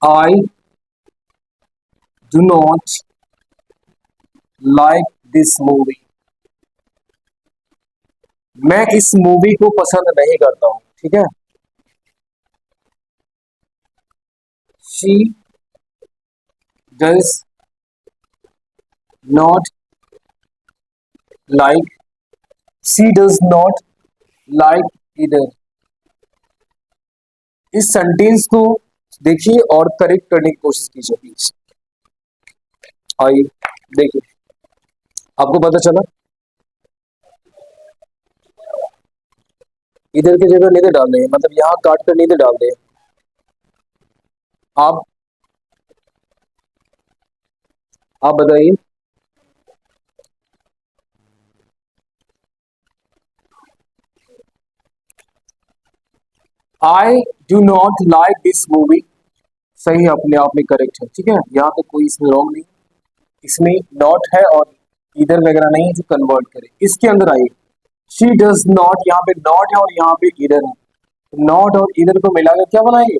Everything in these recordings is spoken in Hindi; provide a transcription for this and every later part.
I do not like this movie. मैं इस मूवी को पसंद नहीं करता हूँ, ठीक है। She does not like, she does not like either. इस सेंटेंस को देखिए और करेक्ट करने की कोशिश कीजिए प्लीज। आइए देखिए, आपको पता चला इधर की जगह नीचे डाल दें, मतलब यहाँ काट कर नीचे डाल दें। आप बताइए। आई do not like this movie. सही है, अपने आप में करेक्ट है, ठीक है। यहाँ पे कोई इसमें रॉन्ग नहीं, इसमें नॉट है और इधर वगैरह नहीं है जो कन्वर्ट करे। इसके अंदर आइए, शी डज नॉट, यहाँ पे नॉट है और यहाँ पे इधर है, नॉट और इधर को मिलाकर क्या बनाएंगे,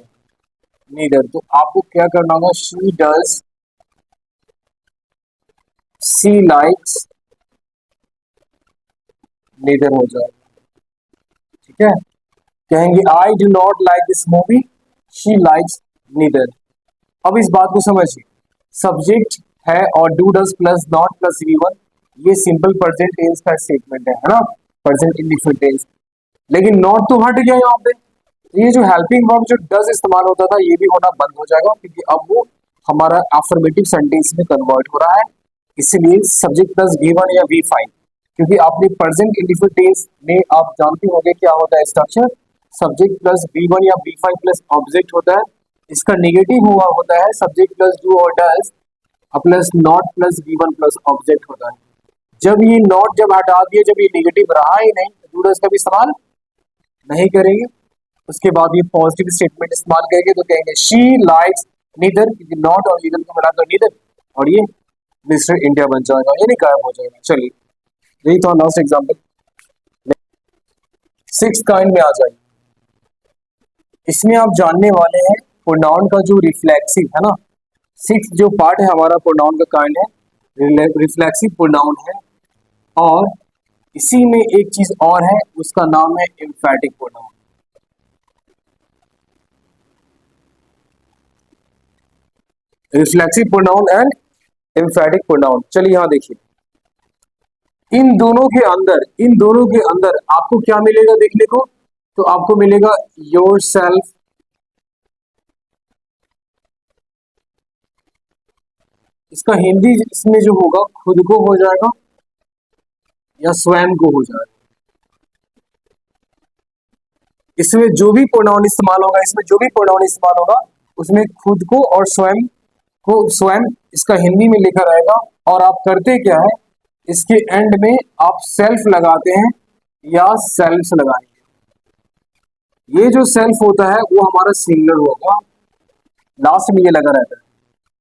नीदर। तो आपको क्या करना होगा, she does, see likes, neither हो जाएगा, ठीक है। कहेंगे I do not like this movie, she likes neither. अब इस बात को समझिए, सब्जेक्ट है और do does plus not plus V one, ये सिंपल प्रेजेंट टेंस का स्टेटमेंट है ना, प्रेजेंट इंडिफिनिट टेंस। लेकिन नॉट तो हट गया यहाँ पे, ये जो हेल्पिंग वर्ब जो डज इस्तेमाल होता था ये भी होना बंद हो जाएगा, क्योंकि अब वो हमारा अफर्मेटिव सेंटेंस में कन्वर्ट हो रहा है। इसलिए सब्जेक्ट प्लस वी वन या वी फाइव, क्योंकि आपने प्रेजेंट इंडिफिनिट टेंस में आप जानते होंगे क्या होता है structure, subject plus V one या वी फाइव प्लस ऑब्जेक्ट होता है। इसका नेगेटिव हुआ होता है सब्जेक्ट प्लस डू और does plus not plus V one plus object होता है। जब ये नॉट जब हटा दिए, जब ये नेगेटिव रहा ही नहीं, तो डू डज का भी इस्तेमाल नहीं करेंगे। उसके बाद ये पॉजिटिव स्टेटमेंट इस्तेमाल करेंगे तो कहेंगे शी लाइक्स नीदर, क्योंकि नॉट और नीदर को मिलाकर नीदर, और ये मिस्टर इंडिया बन जाएगा, ये नहीं गायब हो जाएगा। चलिए यही तो लास्ट एग्जाम्पल। सिक्स काइंड में आ जाइए, इसमें आप जानने वाले हैं प्रोनाउन का जो रिफ्लेक्सिव है ना, सिक्स जो पार्ट है हमारा प्रोनाउन का काइंड है रिफ्लेक्सिव प्रोनाउन है। और इसी में एक चीज और है, उसका नाम है एम्फैटिक pronoun. Reflexive pronoun and एम्फैटिक pronoun. चलिए यहां देखिए, इन दोनों के अंदर आपको क्या मिलेगा देखने को, तो आपको मिलेगा योर सेल्फ, इसका हिंदी इसमें जो होगा खुद को हो जाएगा या स्वयं को हो जाएगा। इसमें जो भी प्रोनाउन इस्तेमाल होगा, इसमें जो भी प्रोनाउन इस्तेमाल होगा उसमें खुद को और स्वयं को, स्वयं इसका हिंदी में लिखा रहेगा। और आप करते क्या है, इसके एंड में आप सेल्फ लगाते हैं या सेल्फ लगाएंगे। ये जो सेल्फ होता है वो हमारा सिंगुलर होगा, लास्ट में ये लगा रहता है,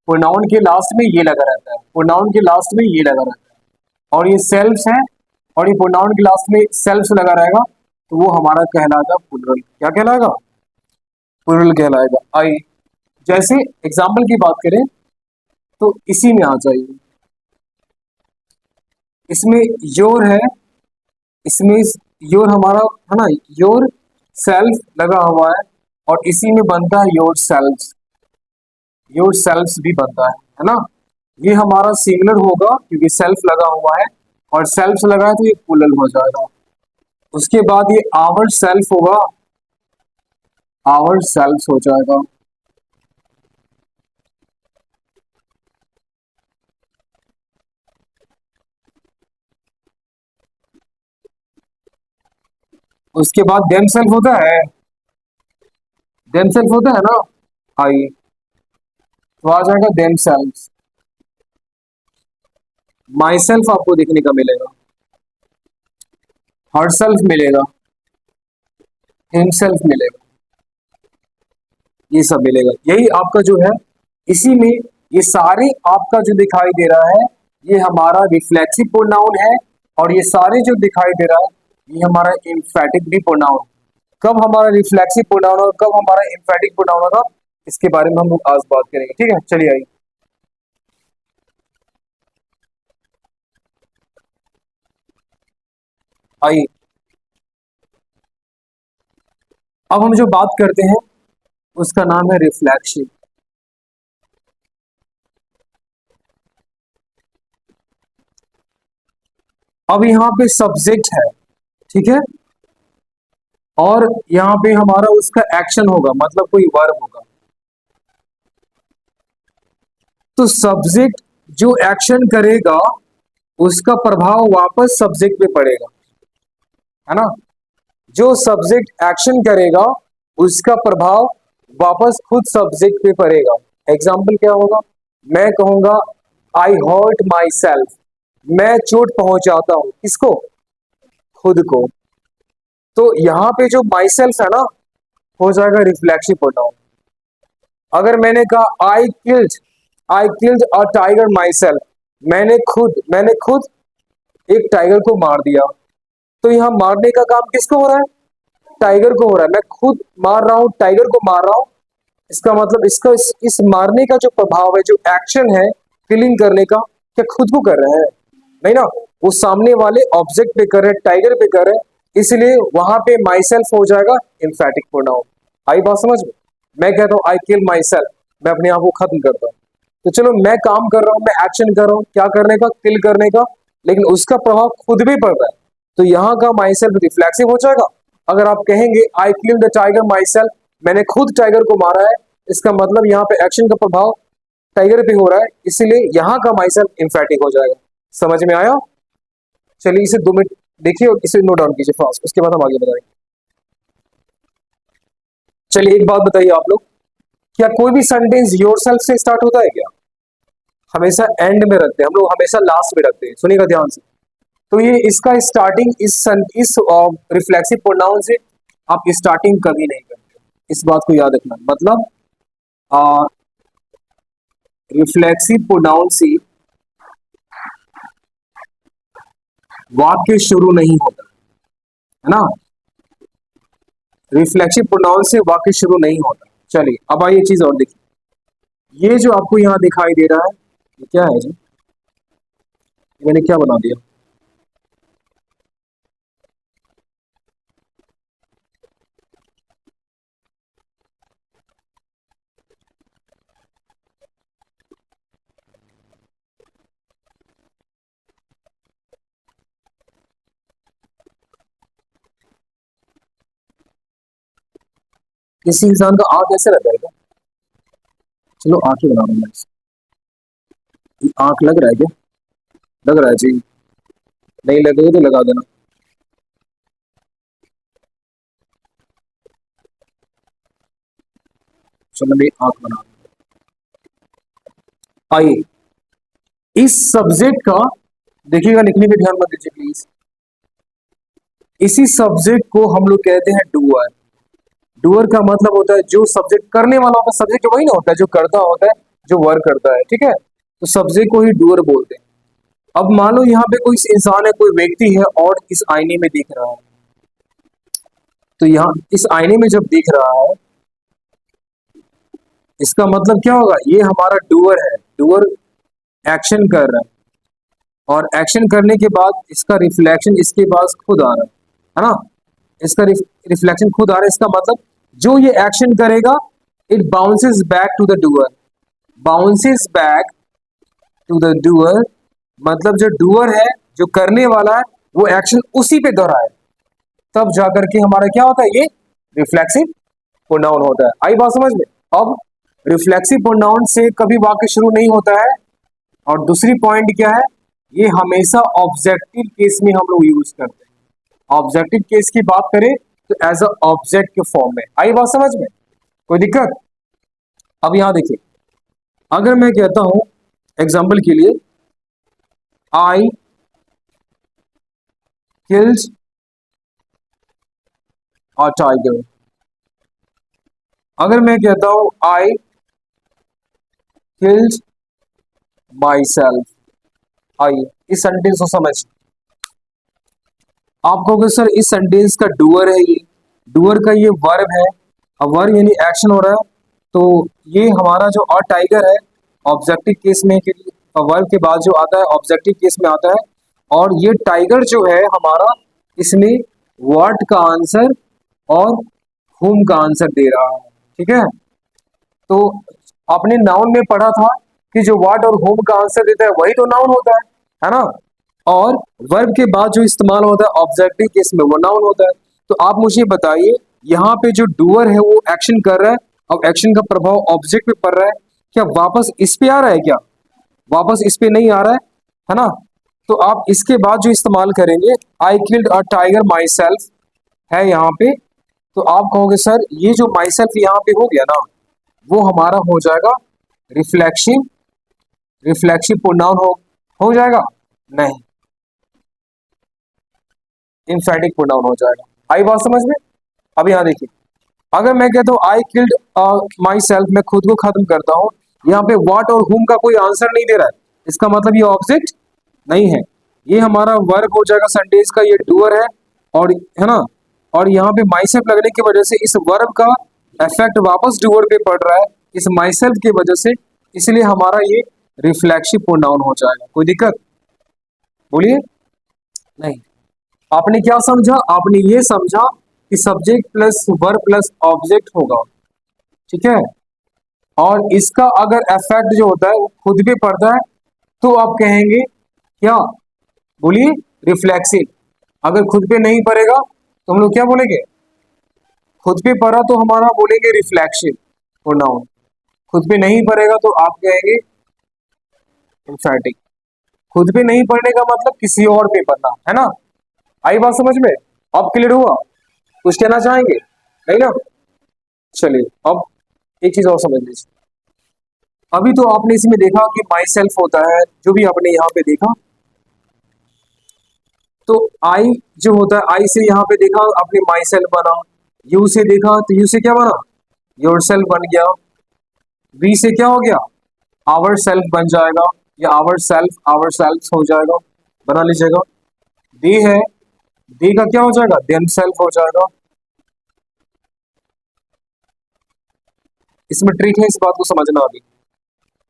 प्रोनाउन के लास्ट में ये लगा रहता है, प्रोनाउन के लास्ट में ये लगा रहता है, और ये सेल्फ है और ये प्रोनाउन के लास्ट में सेल्फ लगा रहेगा, तो वो हमारा कहलाएगा प्लूरल। क्या कहलाएगा, प्लूरल कहलाएगा। आई जैसे एग्जाम्पल की बात करें तो इसी में आ जाइए, इसमें योर है, इसमें योर हमारा है ना, योर सेल्फ लगा हुआ है और इसी में बनता है योर सेल्फ, योर सेल्फ भी बनता है ना। ये हमारा सिंगुलर होगा क्योंकि सेल्फ लगा हुआ है, और सेल्फ लगा है तो ये प्लूरल हो जाएगा। उसके बाद ये आवर सेल्फ होगा, आवर सेल्फ हो जाएगा। उसके बाद देम सेल्फ होता है, देम सेल्फ होता है ना, आइए तो आ जाएगा देम सेल्फ। माई सेल्फ आपको देखने का मिलेगा, हर सेल्फ मिलेगा, हिमसेल्फ मिलेगा, ये सब मिलेगा। यही आपका जो है, इसी में ये सारे आपका जो दिखाई दे रहा है ये हमारा रिफ्लेक्सिव प्रोनाउन है, और ये सारे जो दिखाई दे रहा है ये हमारा एम्फैटिक भी प्रोनाउन। कब हमारा रिफ्लेक्सिव प्रोनाउन होगा, कब हमारा एम्फैटिक प्रोनाउन होगा, इसके बारे में हम लोग आज बात करेंगे, ठीक है। चलिए आइए। आइए अब हम जो बात करते हैं उसका नाम है रिफ्लेक्शन। अब यहाँ पे सब्जेक्ट है, ठीक है, और यहाँ पे हमारा उसका एक्शन होगा, मतलब कोई वर्ब होगा। तो सब्जेक्ट जो एक्शन करेगा उसका प्रभाव वापस सब्जेक्ट पे पड़ेगा, है ना। जो सब्जेक्ट एक्शन करेगा उसका प्रभाव वापस खुद सब्जेक्ट पे पड़ेगा। एग्जाम्पल क्या होगा, मैं कहूंगा आई हर्ट माई सेल्फ, मैं चोट पहुंचाता हूं, किसको, खुद को। तो यहां पे जो माई सेल्फ है ना, हो जाएगा रिफ्लेक्सिव प्रोनाउन। अगर मैंने कहा I killed a tiger myself, मैंने खुद एक टाइगर को मार दिया, तो यहां मारने का काम किसको हो रहा है, टाइगर को हो रहा है। मैं खुद मार रहा हूं, टाइगर को मार रहा हूं। इसका मतलब इसका इस मारने का जो प्रभाव है, जो एक्शन है किलिंग करने का, क्या खुद को कर रहे हैं, नहीं ना, वो सामने वाले ऑब्जेक्ट पे कर रहे हैं, टाइगर पे कर रहे हैं। इसलिए वहां पे माई सेल्फ हो जाएगा एम्फेटिक प्रोनाउन। आई बात समझ में। मैं कहता हूं आई किल माई सेल्फ, मैं अपने आप को खत्म करता हूं। तो चलो मैं काम कर रहा हूं, मैं एक्शन कर रहा हूं, क्या करने का, किल करने का, लेकिन उसका प्रभाव खुद भी पड़ रहा है। तो यहाँ का माई सेल्फ रिफ्लेक्सिव हो जाएगा। अगर आप कहेंगे I kill the tiger myself, मैंने खुद टाइगर को मारा है, इसका मतलब यहाँ पे एक्शन का प्रभाव टाइगर पे हो रहा है, इसीलिए यहाँ का माई सेल्फ एम्फेटिक हो जाएगा। समझ में आया। चलिए इसे 2 मिनट देखिए और इसे नोट डाउन कीजिए फास्ट, उसके बाद हम आगे बताएंगे। चलिए एक बात बताइए आप लोग, क्या कोई भी सेंटेंस योर सेल्फ से स्टार्ट होता है क्या, हमेशा एंड में रखते हैं हम लोग, हमेशा लास्ट में रखते हैं, सुनिएगा ध्यान से। तो ये इसका स्टार्टिंग इस रिफ्लेक्सिव प्रोनाउन से आप स्टार्टिंग कभी नहीं करते, इस बात को याद रखना। मतलब रिफ्लेक्सिव प्रोनाउन से वाक्य शुरू नहीं होता, है ना, रिफ्लेक्सिव प्रोनाउन से वाक्य शुरू नहीं होता। चलिए अब आइए चीज और देखिए, ये जो आपको यहाँ दिखाई दे रहा है ये क्या है जी, मैंने क्या बना दिया, किसी इंसान का आंख ऐसे रहता है क्या, चलो आंख ही बना दूंगा, आंख लग रहा है क्या, लग रहा है जी, नहीं लगे तो लगा देना। चलो मैं आंख बना दूंगा। आइए इस सब्जेक्ट का देखिएगा, लिखने पे ध्यान मत दीजिए प्लीज। इसी सब्जेक्ट को हम लोग कहते हैं डूअर। डूअर का मतलब होता है जो सब्जेक्ट करने वाला होता है, सब्जेक्ट वही ना होता है जो करता होता है, जो वर्क करता है, ठीक है। तो सब्जेक्ट को ही डूअर बोलते हैं। अब मान लो यहाँ पे कोई इंसान है, कोई व्यक्ति है और इस आईने में दिख रहा है, तो यहाँ इस आईने में जब दिख रहा है, इसका मतलब क्या होगा, ये हमारा डूअर है, डूअर एक्शन कर रहा है, और एक्शन करने के बाद इसका रिफ्लेक्शन इसके पास खुद आ रहा है ना, इसका रिफ्लेक्शन खुद आ रहा है। इसका मतलब जो ये एक्शन करेगा it bounces back to the doer, bounces back to the doer, मतलब जो डूअर है, जो करने वाला है, वो एक्शन उसी पे दोहराए, तब जाकर के हमारा क्या होता है, ये रिफ्लेक्सिव प्रोनाउन होता है। आई बात समझ में। अब रिफ्लेक्सिव प्रोनाउन से कभी वाक्य शुरू नहीं होता है, और दूसरी पॉइंट क्या है, ये हमेशा ऑब्जेक्टिव केस में हम लोग यूज करते हैं। ऑब्जेक्टिव केस की बात करें तो एज अ ऑब्जेक्ट के फॉर्म में। आई बात समझ में, कोई दिक्कत। अब यहां देखिए, अगर मैं कहता हूं एग्जाम्पल के लिए आई किल्ड अ टाइगर, अगर मैं कहता हूं आई किल्ड माई सेल्फ, आइए इस सेंटेंस को समझ। आप कहोगे सर इस सेंटेंस का डूअर है, ये डूअर का ये वर्ब है, अब वर्ब यानी एक्शन हो रहा है, तो ये हमारा जो अ टाइगर है ऑब्जेक्टिव केस में के लिए वर्ब के बाद जो आता है ऑब्जेक्टिव केस में आता है, और ये टाइगर जो है हमारा इसमें व्हाट का आंसर और whom का आंसर दे रहा है। ठीक है, तो आपने नाउन में पढ़ा था कि जो व्हाट और whom का आंसर देता है वही तो नाउन होता है ना। और वर्ब के बाद जो इस्तेमाल होता है ऑब्जेक्टिव केस में वो नाउन होता है। तो आप मुझे बताइए यहाँ पे जो डूअर है वो एक्शन कर रहा है, अब एक्शन का प्रभाव ऑब्जेक्ट पे पड़ रहा है, क्या वापस इस पे आ रहा है? क्या वापस इस पे नहीं आ रहा है ना। तो आप इसके बाद जो इस्तेमाल करेंगे I killed a tiger my self है यहाँ पे, तो आप कहोगे सर ये जो माई सेल्फ यहाँ पे हो गया ना वो हमारा हो जाएगा रिफ्लेक्सिव, रिफ्लेक्सिव प्रोनाउन हो जाएगा नहीं, इम्फेटिक प्रोनाउन हो जाएगा। आई बात समझ में? अब यहाँ देखिए, अगर मैं कहता हूँ आई किल्ड माई सेल्फ, मैं खुद को खत्म करता हूँ, यहाँ पे व्हाट और हुम का कोई आंसर नहीं दे रहा है, इसका मतलब ये ऑब्जेक्ट नहीं है, ये हमारा वर्ब हो जाएगा सेंटेंस का, ये डूअर है और है ना। और यहाँ पे माई सेल्फ लगने की वजह से इस वर्ब का इफेक्ट वापस डूअर पे पड़ रहा है इस माई सेल्फ की वजह से, इसलिए हमारा ये रिफ्लेक्सिव प्रोनाउन हो जाएगा। कोई दिक्कत? बोलिए। नहीं, आपने क्या समझा? आपने ये समझा कि subject plus verb plus object होगा, ठीक है, और इसका अगर इफेक्ट जो होता है वो खुद पे पड़ता है तो आप कहेंगे क्या? बोलिए, रिफ्लेक्सिव। अगर खुद पे नहीं पड़ेगा तो हम लोग क्या बोलेंगे? खुद पे पड़ा तो हमारा बोलेंगे रिफ्लेक्सिव प्रोनाउन, खुद पे नहीं पड़ेगा तो आप कहेंगे एम्फेटिक। खुद पे नहीं पढ़ने का मतलब किसी और पे पढ़ना है ना। आई बात समझ में? अब क्लियर हुआ? कुछ कहना चाहेंगे? नहीं ना? चलिए अब एक चीज और समझ लीजिए। अभी तो आपने इसमें देखा कि माई सेल्फ होता है, जो भी आपने यहाँ पे देखा, तो आई जो होता है, आई से यहाँ पे देखा आपने माई सेल्फ बना, यू से देखा तो यू से क्या बना? योर सेल्फ बन गया, वी से क्या हो गया? आवर सेल्फ बन जाएगा, या आवर सेल्फ हो जाएगा, बना लीजिएगा। दे है, दे का क्या हो जाएगा? देम सेल्फ हो जाएगा। इसमें ट्रिक है, इस बात को समझना। अभी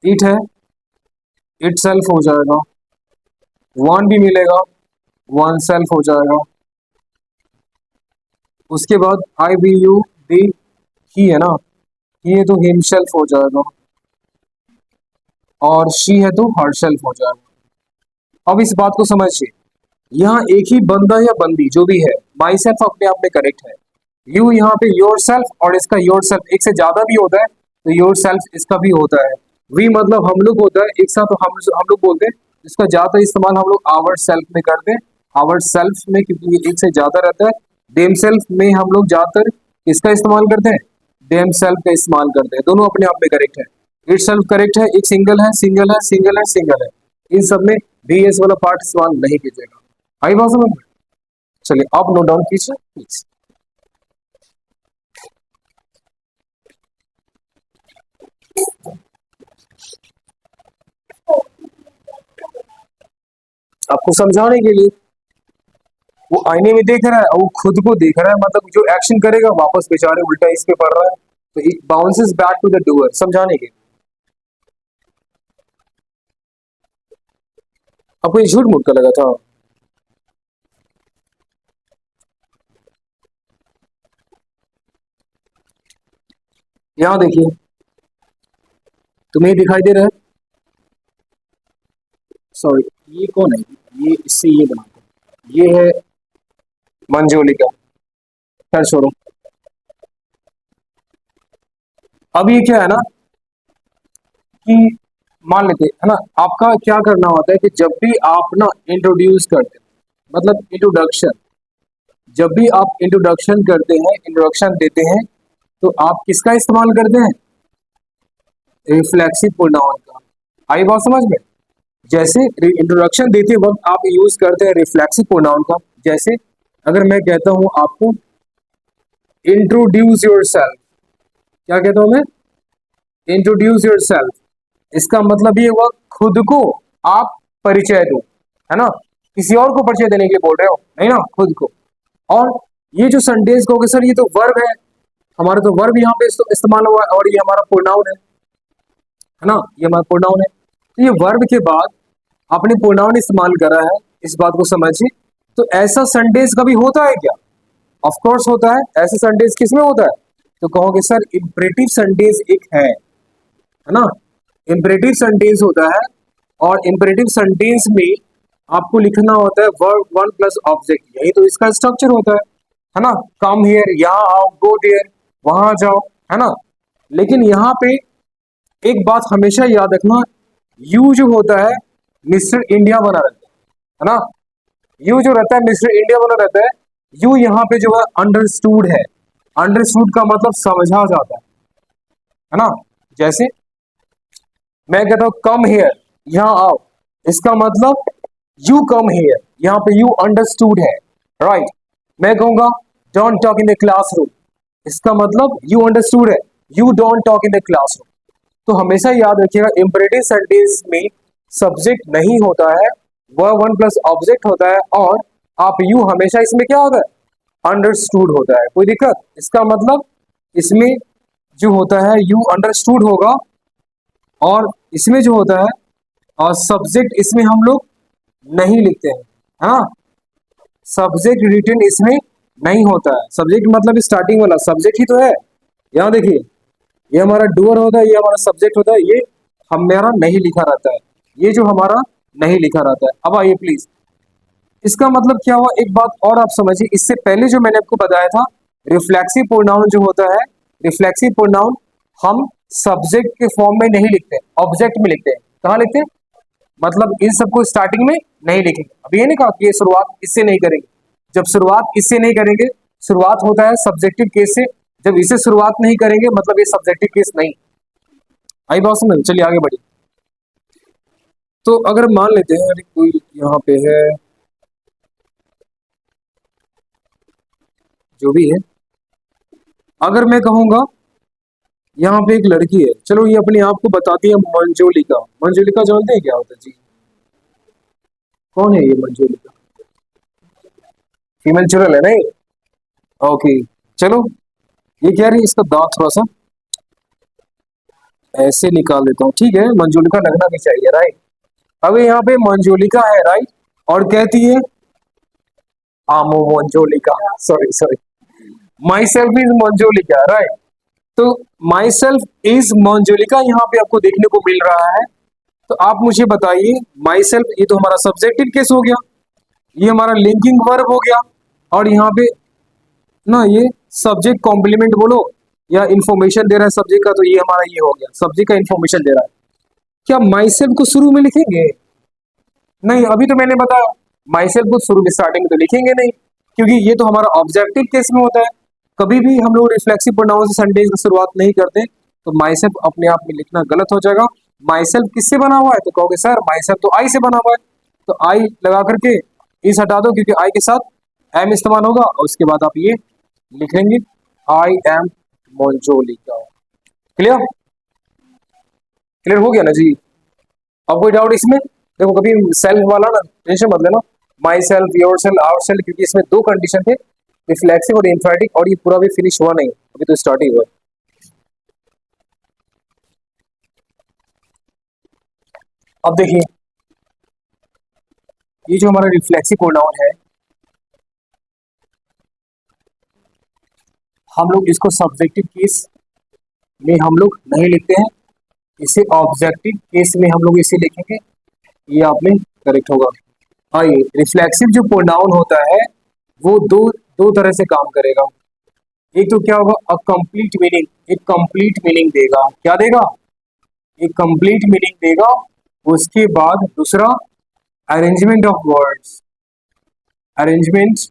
इट है, इट सेल्फ हो जाएगा, वन भी मिलेगा, वन सेल्फ हो जाएगा। उसके बाद आई वी यू दी ही है ना, ही है तो हिम सेल्फ हो जाएगा, और शी है तो हर सेल्फ हो जाएगा। अब इस बात को समझिए, यहाँ एक ही बंदा या बंदी जो भी है, माई सेल्फ अपने आप में करेक्ट है, यू यहाँ पे योर सेल्फ और इसका योर सेल्फ एक से ज्यादा भी होता है तो योर सेल्फ इसका भी होता है। वी मतलब हम लोग होता है एक साथ, तो हम लोग बोलते हैं, इसका ज्यादा इस्तेमाल हम लोग आवर सेल्फ में करते हैं, आवर सेल्फ में, क्योंकि ये एक से ज्यादा रहता है। देम सेल्फ में हम लोग ज्यादातर इसका इस्तेमाल करते हैं, देम सेल्फ का इस्तेमाल करते हैं, दोनों अपने आप में करेक्ट है। इट सेल्फ करेक्ट है, एक सिंगल है, सिंगल है, सिंगल है, सिंगल है, इन सब में भी एस वाला पार्ट इस्तेमाल नहीं कीजिएगा। आई बात समझ में? चलिए आप नोट डाउन कीजिए प्लीज। आपको समझाने के लिए, वो आईने में देख रहा है और वो खुद को देख रहा है, मतलब जो एक्शन करेगा वापस बेचारे उल्टा इस पे पड़ रहा है, तो it bounces back to the doer, समझाने के। आपको ये झूठ मूठ का लगा था? यहाँ देखिए, तुम्हें दिखाई दे रहा है? सॉरी, ये कौन है? ये इससे ये बनाते हैं, ये है मंजोलिका। खैर छोड़ो। अब ये क्या है ना कि मान लेते है ना, आपका क्या करना होता है कि जब भी आप ना इंट्रोड्यूस करते हैं, मतलब इंट्रोडक्शन, जब भी आप इंट्रोडक्शन करते हैं, इंट्रोडक्शन देते हैं, तो आप किसका इस्तेमाल करते हैं? रिफ्लेक्सिव प्रोनाउन का। आई बात समझ में? जैसे इंट्रोडक्शन देते वक्त आप यूज करते हैं रिफ्लेक्सिव प्रोनाउन का। जैसे अगर मैं कहता हूं आपको इंट्रोड्यूस योर सेल्फ, क्या कहता हूं मैं? इंट्रोड्यूस योर सेल्फ, इसका मतलब ये हुआ खुद को आप परिचय दो, है ना। किसी और को परिचय देने के लिए बोल रहे हो नहीं ना, खुद को। और ये जो सेंटेंस कहोगे सर ये तो वर्ब है, हमारा तो वर्ब यहाँ पे इस्तेमाल हुआ है और ये हमारा प्रोनाउन है ना, ये हमारा प्रोनाउन है। तो ये वर्ब के बाद आपने प्रोनाउन इस्तेमाल करा है, इस बात को समझिए। तो ऐसा सेंटेंस कभी होता है क्या? ऑफ कोर्स होता है। ऐसा सेंटेंस किसमें होता है? तो कहोगे सर इंपरेटिव सेंटेंस एक है ना, इंपरेटिव सेंटेंस होता है और इंपरेटिव सेंटेंस में आपको लिखना होता है वर्ब वन प्लस ऑब्जेक्ट, यही तो इसका स्ट्रक्चर होता है ना। कम हियर, यहाँ आओ, गो देयर, वहां जाओ, है ना। लेकिन यहाँ पे एक बात हमेशा याद रखना, यू जो होता है मिस्टर इंडिया बना रहता है ना, यू जो रहता है मिस्टर इंडिया बना रहता है। यू यहाँ पे जो है अंडरस्टूड है, अंडरस्टूड का मतलब समझा जाता है ना। जैसे मैं कहता हूं कम हियर, यहाँ आओ, इसका मतलब यू कम हियर, यहाँ पे यू अंडरस्टूड है, राइट। मैं कहूंगा don't talk in the classroom, इसका मतलब यू अंडरस्टूड है, you don't talk in the classroom. तो हमेशा याद रखिएगा इंपरेटिव सेंटेंस में सब्जेक्ट नहीं होता है, वह वन प्लस ऑब्जेक्ट होता है, और आप यू हमेशा इसमें क्या होता है, अंडरस्टूड होता है। कोई दिक्कत? इसका मतलब इसमें जो होता है यू अंडरस्टूड होगा, और इसमें जो होता है और सब्जेक्ट इसमें हम लोग नहीं लिखते हैं, हाँ, सब्जेक्ट रिटन इसमें नहीं होता है। सब्जेक्ट मतलब स्टार्टिंग वाला सब्जेक्ट ही तो है। यहाँ देखिए, ये हमारा डूअर होता है, ये हमारा सब्जेक्ट होता है, ये हमारा नहीं लिखा रहता है, ये जो हमारा नहीं लिखा रहता है। अब आइए प्लीज, इसका मतलब क्या हुआ, एक बात और आप समझिए। इससे पहले जो मैंने आपको बताया था, रिफ्लेक्सिव प्रोनाउन जो होता है, रिफ्लेक्सिव प्रोनाउन हम सब्जेक्ट के फॉर्म में नहीं लिखते, ऑब्जेक्ट में लिखते हैं। कहाँ लिखते हैं? मतलब इन सबको स्टार्टिंग में नहीं लिखेंगे। अब ये नहीं कहा कि ये शुरुआत इससे नहीं करेंगे। जब शुरुआत इससे नहीं करेंगे, शुरुआत होता है सब्जेक्टिव केस से, जब इसे शुरुआत नहीं करेंगे मतलब ये सब्जेक्टिव केस नहीं। आई बात समझ? चलिए आगे बढ़िए। तो अगर मान लेते हैं अरे कोई यहाँ पे है, जो भी है, अगर मैं कहूंगा यहाँ पे एक लड़की है, चलो ये अपने आप को बताती है मंजोलिका। मंजोलिका जानते हैं क्या होता है जी? कौन है ये मंजोलिका? फीमेल चुड़ैल है नहीं? ओके, चलो ये कह रही है इसका दांत थोड़ा सा ऐसे निकाल देता हूँ, ठीक है, मंजोलिका लगना भी चाहिए, राइट। अब यहाँ पे मंजोलिका है, राइट, और कहती है आमो Manjolika, sorry sorry, myself is Manjolika, right. तो माई सेल्फ इज मंजोलिका यहाँ पे आपको देखने को मिल रहा है। तो आप मुझे बताइए, माई सेल्फ ये तो हमारा सब्जेक्टिव केस हो गया, ये हमारा लिंकिंग वर्ब हो गया, और यहाँ पे ना ये सब्जेक्ट कॉम्प्लीमेंट बोलो या इंफॉर्मेशन दे रहा है सब्जेक्ट का, तो ये हमारा ये हो गया, सब्जेक्ट का इंफॉर्मेशन दे रहा है। क्या माई सेल्फ को शुरू में लिखेंगे? नहीं, अभी तो मैंने बताया माई सेल्फ को शुरू में स्टार्टिंग में तो लिखेंगे नहीं, क्योंकि ये तो हमारा ऑब्जेक्टिव केस में होता है। कभी भी हम लोग रिफ्लेक्सिव प्रोनाउन से सेंटेंस की शुरुआत नहीं करते, तो माई सेल्फ अपने आप में लिखना गलत हो जाएगा। माई सेल्फ किससे बना हुआ है? तो कहोगे सर माई सेल्फ तो आई से बना हुआ है, तो आई लगा करके इस हटा दो, क्योंकि आई के साथ एम इस्तेमाल होगा, और उसके बाद आप ये लिखेंगे I am Manjulika. Clear? Clear हो गया ना जी? अब कोई डाउट इसमें? देखो कभी सेल्फ वाला ना टेंशन मत लेना, myself, yourself, ourself, क्योंकि इसमें दो कंडीशन थे, रिफ्लेक्सिव और इन्फेटिक, और ये पूरा भी फिनिश हुआ नहीं, अभी तो स्टार्ट ही हुआ। अब देखिए, ये जो हमारा रिफ्लेक्सिव प्रोनाउन है, हम लोग इसको सब्जेक्टिव केस में हम लोग नहीं लिखते हैं, इसे ऑब्जेक्टिव केस में हम लोग इसे लिखेंगे, ये आप में करेक्ट होगा। आइए, रिफ्लेक्सिव जो प्रोनाउन होता है वो दो दो तरह से काम करेगा। एक तो क्या होगा, अ कंप्लीट मीनिंग, एक कंप्लीट मीनिंग देगा। क्या देगा? एक कंप्लीट मीनिंग देगा। उसके बाद दूसरा, arrangement of words, arrangement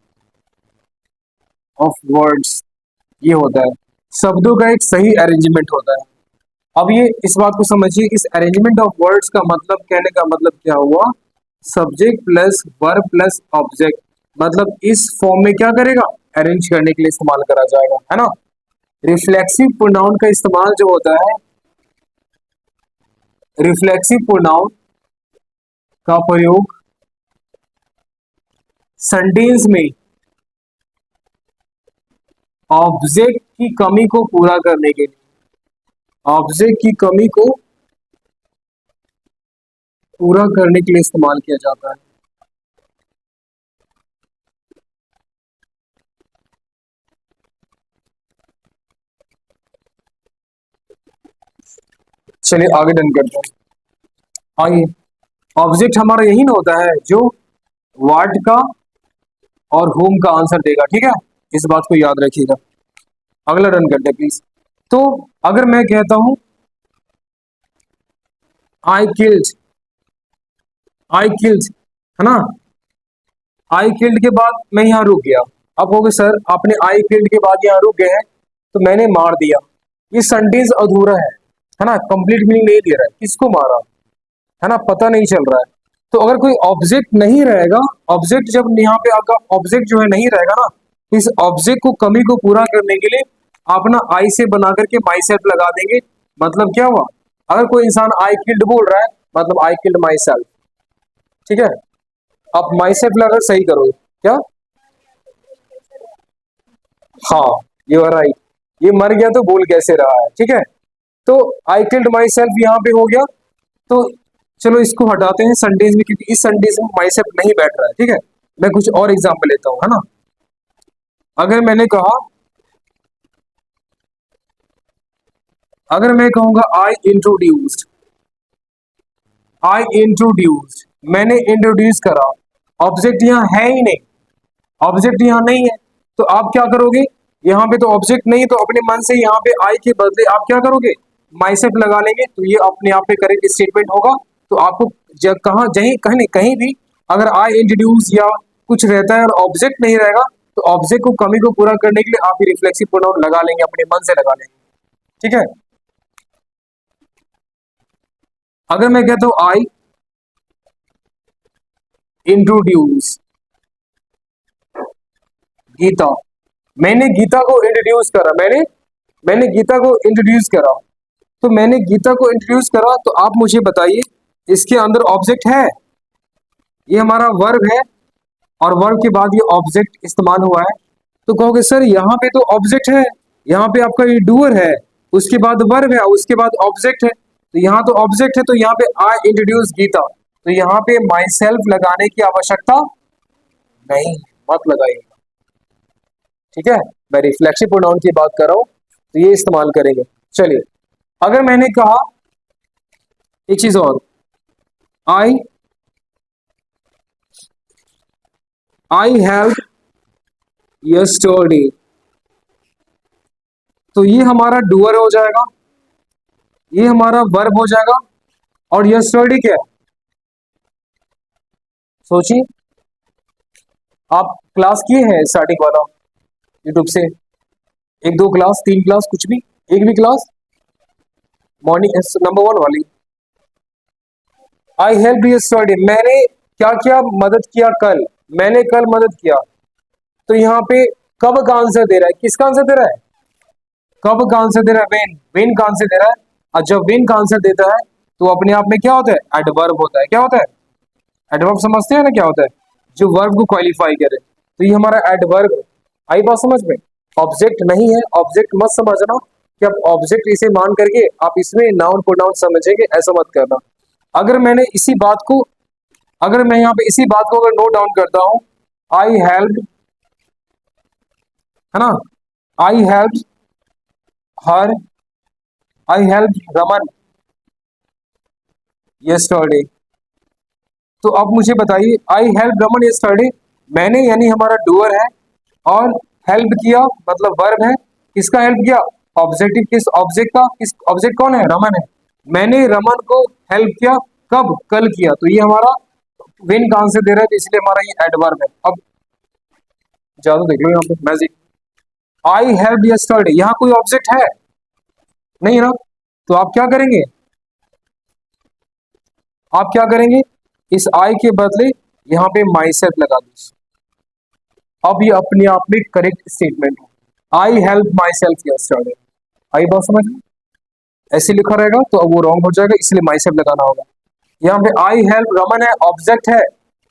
of words ये होता है, शब्दों का एक सही अरेंजमेंट होता है। अब ये इस बात को समझिए, इस अरेंजमेंट ऑफ वर्ड्स का मतलब, कहने का मतलब क्या हुआ, subject plus verb plus object, मतलब इस फॉर्म में क्या करेगा, अरेंज करने के लिए इस्तेमाल करा जाएगा, है ना। रिफ्लेक्सिव प्रोनाउन का इस्तेमाल जो होता है, रिफ्लेक्सिव प्रोनाउन का प्रयोग सेंटेंस में ऑब्जेक्ट की कमी को पूरा करने के लिए, ऑब्जेक्ट की कमी को पूरा करने के लिए इस्तेमाल किया जाता है। चलिए आगे डन करते हैं। आइए, ऑब्जेक्ट हमारा यही ना होता है जो व्हाट का और होम का आंसर देगा, ठीक है, इस बात को याद रखिएगा। अगला रन करते हैं प्लीज। तो अगर मैं कहता हूं आई किल्ड, आई किल्ड, है ना, आई किल्ड के बाद मैं यहाँ रुक गया। अब कहोगे सर आपने आई किल्ड के बाद यहाँ रुक गए हैं तो मैंने मार दिया, ये सेंटेंस अधूरा है ना, कंप्लीट मीनिंग नहीं दे रहा है, किसको मारा है ना, पता नहीं चल रहा है। तो अगर कोई ऑब्जेक्ट नहीं रहेगा, ऑब्जेक्ट जब यहाँ पे आपका ऑब्जेक्ट जो है नहीं रहेगा ना, तो इस ऑब्जेक्ट को कमी को पूरा करने के लिए आप ना आई से बना करके माई सेल्फ लगा देंगे। मतलब क्या हुआ, अगर कोई इंसान आई किल्ड बोल रहा है मतलब आई किल्ड माई सेल्फ, ठीक है। आप माई सेल्फ लगा सही करोगे क्या, हाँ यू आर राइट, ये मर गया तो बोल कैसे रहा है, ठीक है। तो आई किल्ड माई सेल्फ यहाँ पे हो गया। तो चलो इसको हटाते हैं सेंटेंस में, क्योंकि इस सेंटेंस में माई सेल्फ नहीं बैठ रहा है, ठीक है। मैं कुछ और एग्जाम्पल लेता हूँ, है ना। अगर मैंने कहा, अगर मैं कहूंगा आई इंट्रोड्यूस्ड, मैंने इंट्रोड्यूस करा, ऑब्जेक्ट यहाँ है ही नहीं, ऑब्जेक्ट यहाँ नहीं है, तो आप क्या करोगे, यहाँ पे तो ऑब्जेक्ट नहीं, तो अपने मन से यहाँ पे आई के बदले आप क्या करोगे, माइसेल्फ लगा लेंगे, तो ये अपने आप पे करेक्ट स्टेटमेंट होगा। तो आपको कहाँ कहीं कहीं कहीं भी अगर आई इंट्रोड्यूस या कुछ रहता है और ऑब्जेक्ट नहीं रहेगा, तो ऑब्जेक्ट को कमी को पूरा करने के लिए आप ही रिफ्लेक्सिव प्रोनाउन लगा लेंगे, अपने मन से लगा लेंगे, ठीक है। अगर मैं कहता हूं आई इंट्रोड्यूस गीता, मैंने गीता को इंट्रोड्यूस करा, मैंने गीता को इंट्रोड्यूस करा, तो मैंने गीता को इंट्रोड्यूस करा, तो आप मुझे बताइए इसके अंदर ऑब्जेक्ट है, ये हमारा वर्ब है और वर्ब के बाद ये ऑब्जेक्ट इस्तेमाल हुआ है। तो कहोगे सर यहाँ पे तो ऑब्जेक्ट है, यहाँ पे आपका ये डूअर है, उसके बाद वर्ब है, उसके बाद ऑब्जेक्ट है, तो यहाँ तो ऑब्जेक्ट है, तो यहाँ पे आई इंट्रोड्यूस गीता, तो यहाँ पे माई सेल्फ लगाने की आवश्यकता नहीं, मत लगाइएगा, ठीक है। मैं रिफ्लेक्सिव प्रोनाउन की बात कर रहा हूं, तो ये इस्तेमाल करेंगे। चलिए, अगर मैंने कहा एक चीज और, आई आई हेल्प यस्टरडे, तो ये हमारा डूअर हो जाएगा, ये हमारा वर्ब हो जाएगा, और यस्टरडे क्या है, सोचिए। आप क्लास किए हैं स्टार्टिंग वाला यूट्यूब से, एक दो क्लास, तीन क्लास, कुछ भी, एक भी क्लास, मॉर्निंग नंबर वन वाली, आई हेल्प यस्टरडे, मैंने क्या किया, मदद किया कल, मैंने कल मदद किया। तो यहाँ पे कब का आंसर दे रहा है, किसका आंसर दे रहा है, कब का आंसर दे रहा है, वेन का आंसर दे रहा है। और जब वेन का आंसर देता है तो अपने आप में क्या होता है, एडवर्ब होता है, क्या होता है, एडवर्ब, समझते हैं ना क्या होता है, जो वर्ब को क्वालिफाई करे, तो ये हमारा एडवर्ब है। आई बात समझ में, ऑब्जेक्ट नहीं है, ऑब्जेक्ट मत समझना कि आप ऑब्जेक्ट इसे मान करके आप इसमें नाउन प्रोनाउन समझेंगे, ऐसा मत करना। अगर मैंने इसी बात को, अगर मैं यहाँ पे इसी बात को अगर नोट डाउन करता हूं, आई हेल्प, है ना, I help her, I help Raman yesterday, तो अब मुझे बताइए आई हेल्प रमन यस्टरडे, मैंने यानी हमारा डूअर है, और हेल्प किया मतलब वर्ब है, किसका हेल्प किया, ऑब्जेक्टिव, किस ऑब्जेक्ट का, किस ऑब्जेक्ट कौन है, रमन है, मैंने रमन को हेल्प किया, कब, कल किया, तो ये हमारा विन का आंसर दे रहा है, तो इसलिए हमारा ये एडवर्ब है। अब ज्यादा देख लो यहाँ पे मैजिक, आई हेल्प यस्टरडे, यहाँ कोई ऑब्जेक्ट है नहीं है ना, तो आप क्या करेंगे, आप क्या करेंगे, इस आई के बदले यहाँ पे माई सेल्फ लगा दीजिए, अब ये अपने आप में करेक्ट स्टेटमेंट है, I help myself yesterday. आई बात समझ में, ऐसे लिखा रहेगा तो अब वो रॉन्ग हो जाएगा, इसलिए माई सेल्फ लगाना होगा। यहाँ पे आई हेल्प रमन है, ऑब्जेक्ट है,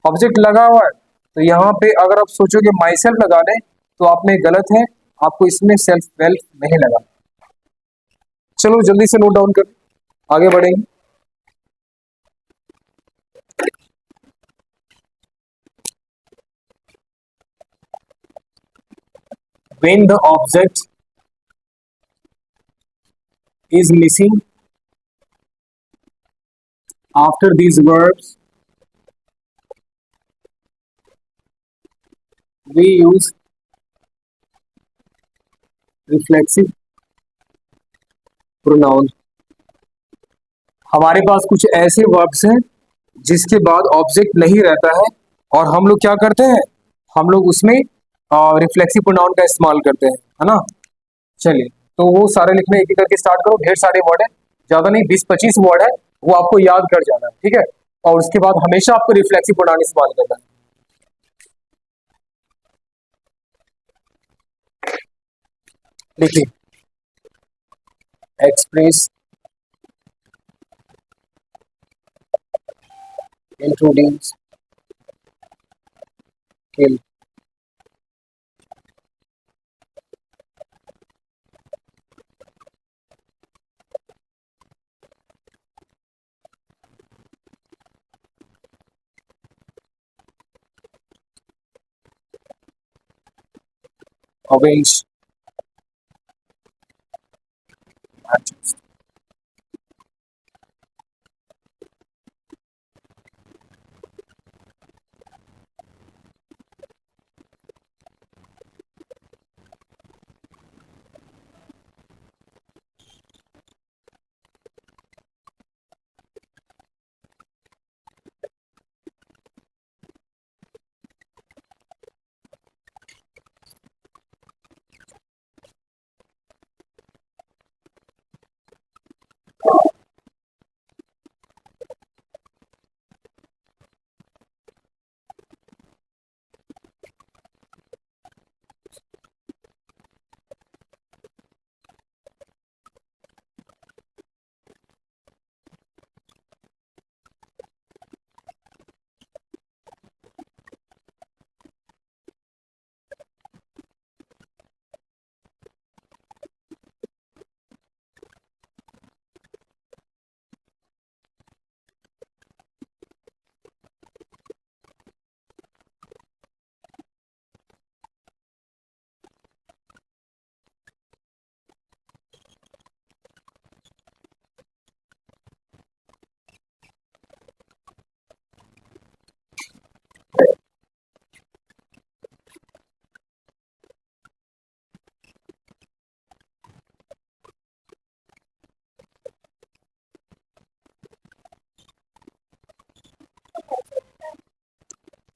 ऑब्जेक्ट लगा हुआ है, तो यहाँ पे अगर आप सोचोगे माई सेल्फ लगा दें तो आप में गलत है, आपको इसमें सेल्फ वेल्फ नहीं लगा। चलो जल्दी से नोट डाउन कर, आगे बढ़ेंगे। When the object is missing after these verbs, we use reflexive pronoun। हमारे पास कुछ ऐसे वर्ब्स हैं जिसके बाद ऑब्जेक्ट नहीं रहता है और हम लोग क्या करते हैं, हम लोग उसमें रिफ्लेक्सिव प्रोनाउन का इस्तेमाल करते हैं, है ना। चलिए तो वो सारे लिखने एक एक करके स्टार्ट करो। ढेर सारे वर्ड है, ज्यादा नहीं, 20-25 वर्ड है, वो आपको याद कर जाना है, ठीक है। और उसके बाद हमेशा आपको रिफ्लेक्सिव प्रोनाउन इस्तेमाल करना है। देखिए, एक्सप्रेस, इंट्रोड्यूस, किल। अवेंज,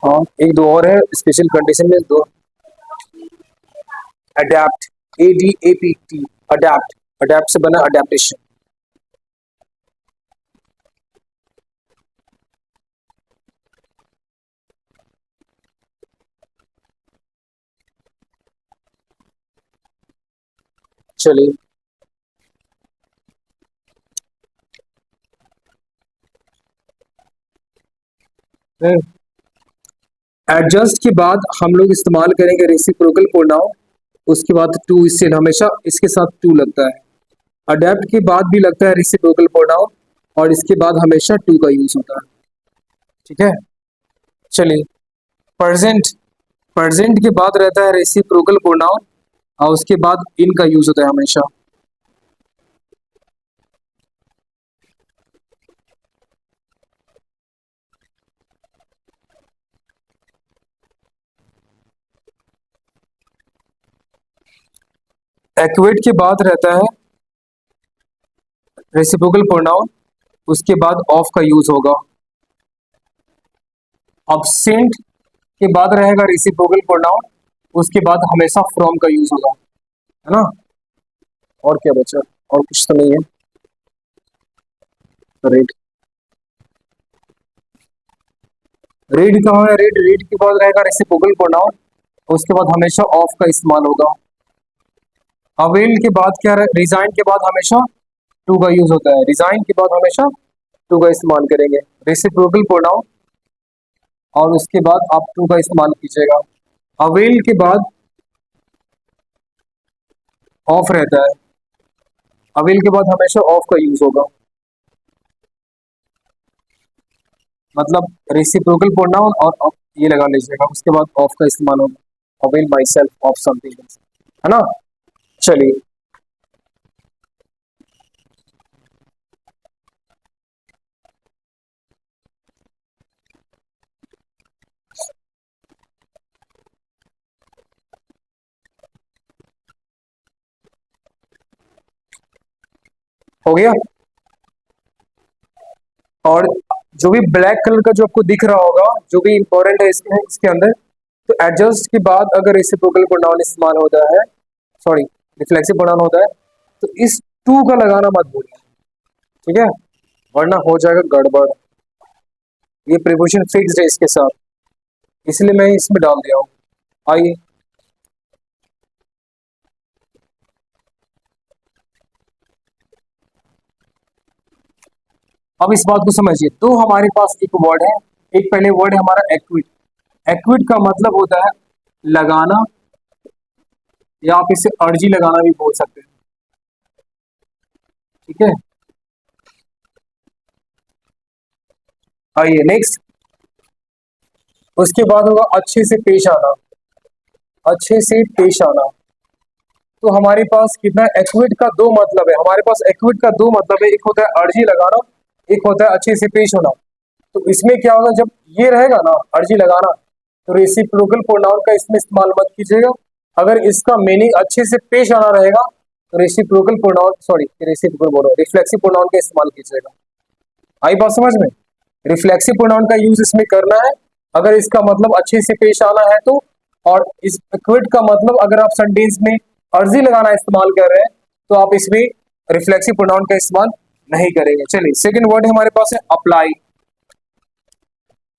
हाँ एक दो और है स्पेशल कंडीशन में, दो। अडेप्ट, ADAPT, अडेप्ट, अडेप्ट से बना अडेप्टेशन। चलिए, एडजस्ट के बाद हम लोग इस्तेमाल करेंगे रेसिप्रोकल प्रोनाउन। उसके बाद टू, इससे हमेशा इसके साथ टू लगता है। अडेप्ट के बाद भी लगता है रेसिप्रोकल प्रोनाउन और इसके बाद हमेशा टू का यूज होता है, ठीक है। चलिए, प्रेजेंट, प्रेजेंट के बाद रहता है रेसिप्रोकल प्रोनाउन और उसके बाद इन का यूज होता है हमेशा। एक्वेट के बाद रहता है रेसिप्रोकल प्रोनाउन, उसके बाद ऑफ का यूज होगा। अब्सेंट के बाद रहेगा रेसिप्रोकल प्रोनाउन, उसके बाद हमेशा फ्रॉम का यूज होगा, है ना। और क्या बचा, और कुछ तो नहीं है। रेड, रेड कहाँ है, रेड, रेड के बाद रहेगा रेसिप्रोकल प्रोनाउन, उसके बाद हमेशा ऑफ का इस्तेमाल होगा। अवेल के बाद क्या, रिजाइन के बाद हमेशा टू का यूज होता है, रिजाइन के बाद हमेशा टू का इस्तेमाल करेंगे। रेसिप्रोकल प्रोनाउन और उसके बाद आप टू का इस्तेमाल कीजिएगा। अवेल के बाद ऑफ रहता है। अविल के बाद हमेशा ऑफ का यूज होगा, मतलब रेसिप्रोकल प्रोनाउन और ये लगा लीजिएगा, उसके बाद ऑफ का इस्तेमाल होगा, avail my self of something, है ना। चलिए, हो गया। और जो भी ब्लैक कलर का जो आपको दिख रहा होगा, जो भी इंपॉर्टेंट है इसके अंदर, तो एडजस्ट के बाद अगर रेसिप्रोकल प्रोनाउन इस्तेमाल होता है, सॉरी रिफ्लेक्सिव प्रोनाउन होता है, तो इस टू का लगाना मत भूलिए, ठीक है, वरना हो जाएगा गड़बड़। ये प्रीपोजिशन फिक्स्ड है इसके साथ, इसलिए मैं इसमें डाल दिया हूँ। आइए, अब इस बात को समझिए। तो हमारे पास एक वर्ड है, एक पहले वर्ड है हमारा एक्विट। एक्विट का मतलब होता है लगाना, या आप इसे अर्जी लगाना भी बोल सकते हैं, ठीक है। आइए नेक्स्ट, उसके बाद होगा अच्छे से पेश आना। अच्छे से पेश आना, तो हमारे पास कितना, एक्विट का दो मतलब है, हमारे पास एक्विट का दो मतलब है, एक होता है अर्जी लगाना, एक होता है अच्छे से पेश होना। तो इसमें क्या होगा, जब ये रहेगा ना अर्जी लगाना, तो रेसिप्रोकल प्रोनाउन का इसमें इस्तेमाल मत कीजिएगा। अगर इसका मीनिंग अच्छे से पेश आना रहेगा, तो रेसिप्रोकल प्रोनाउन, सॉरी रेसिप्रोकल बोलो, रिफ्लेक्सिव प्रोनाउन का इस्तेमाल कीजिएगा। आई बात समझ में, रिफ्लेक्सिव प्रोनाउन का यूज इसमें करना है अगर इसका मतलब अच्छे से पेश आना है तो। और इस इक्विट का मतलब अगर आप सेंटेंस में अर्जी लगाना इस्तेमाल कर रहे हैं, तो आप इसमें रिफ्लेक्सिव प्रोनाउन का इस्तेमाल नहीं करेंगे। चलिए, सेकंड वर्ड हमारे पास है अप्लाई।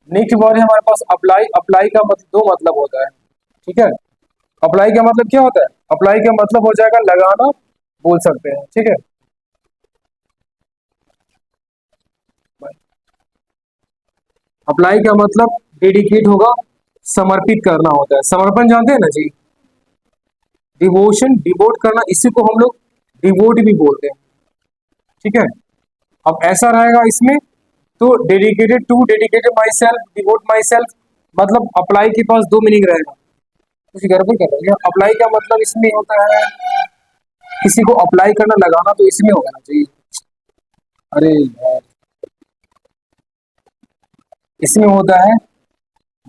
नेक्स्ट वर्ड है हमारे पास अप्लाई। अप्लाई का मतलब दो मतलब होता है, ठीक है। अप्लाई का मतलब क्या होता है, अप्लाई का मतलब हो जाएगा लगाना, बोल सकते हैं, ठीक है। अप्लाई का मतलब डेडिकेट होगा, समर्पित करना होता है। समर्पण जानते हैं ना जी, डिवोशन, डिवोट करना, इसी को हम लोग डिवोट भी बोलते हैं, ठीक है। अब ऐसा रहेगा इसमें, तो dedicated to, dedicated myself, devote myself, मतलब अप्लाई के पास दो मीनिंग रहेगा। कुछ गड़बड़ कर रहे हैं, अप्लाई का मतलब इसमें होता है किसी को अप्लाई करना, लगाना, तो इसमें होगा ना जी। अरे यार, इसमें होता है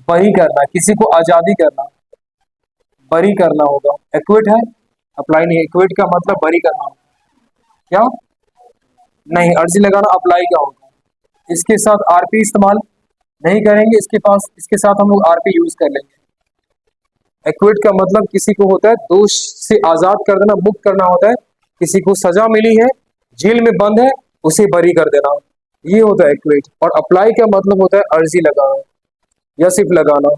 बरी करना, किसी को आजादी करना, बरी करना होगा। एक्विट है, अप्लाई नहीं। एक्विट का मतलब बरी करना होगा, क्या नहीं, अर्जी लगाना अप्लाई का होगा। इसके साथ आरपी इस्तेमाल नहीं करेंगे, इसके पास, इसके साथ हम लोग आरपी यूज कर लेंगे। एक्विट का मतलब किसी को होता है दोष से आजाद कर देना, मुक्त करना होता है। किसी को सजा मिली है, जेल में बंद है, उसे बरी कर देना, ये होता है एक्विट। और अप्लाई का मतलब होता है अर्जी लगाना या सिर्फ लगाना,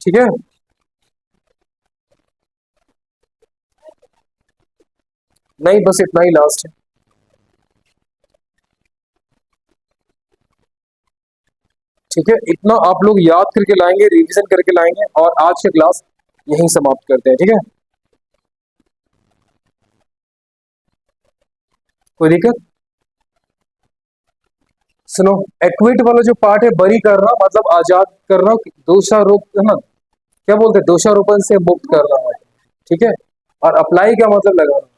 ठीक है। नहीं, बस इतना ही लास्ट है, ठीक है। इतना आप लोग याद करके लाएंगे, रिवीजन करके लाएंगे, और आज का क्लास यहीं समाप्त करते हैं, ठीक है। कोई दिक्कत? सुनो, एक्विट वाला जो पार्ट है, बरी करना मतलब आजाद करना, दोषारोप, है ना, क्या बोलते हैं, दोषारोपण से मुक्त करना है, ठीक है। और अप्लाई का मतलब लगाना।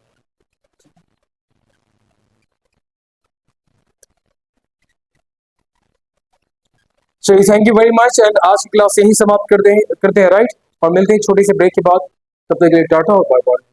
चलिए, thank you very much, and आज की क्लास यही समाप्त करते हैं, राइट। और मिलते हैं छोटे से ब्रेक के बाद, तब तक के लिए टाटा और बाय बाय।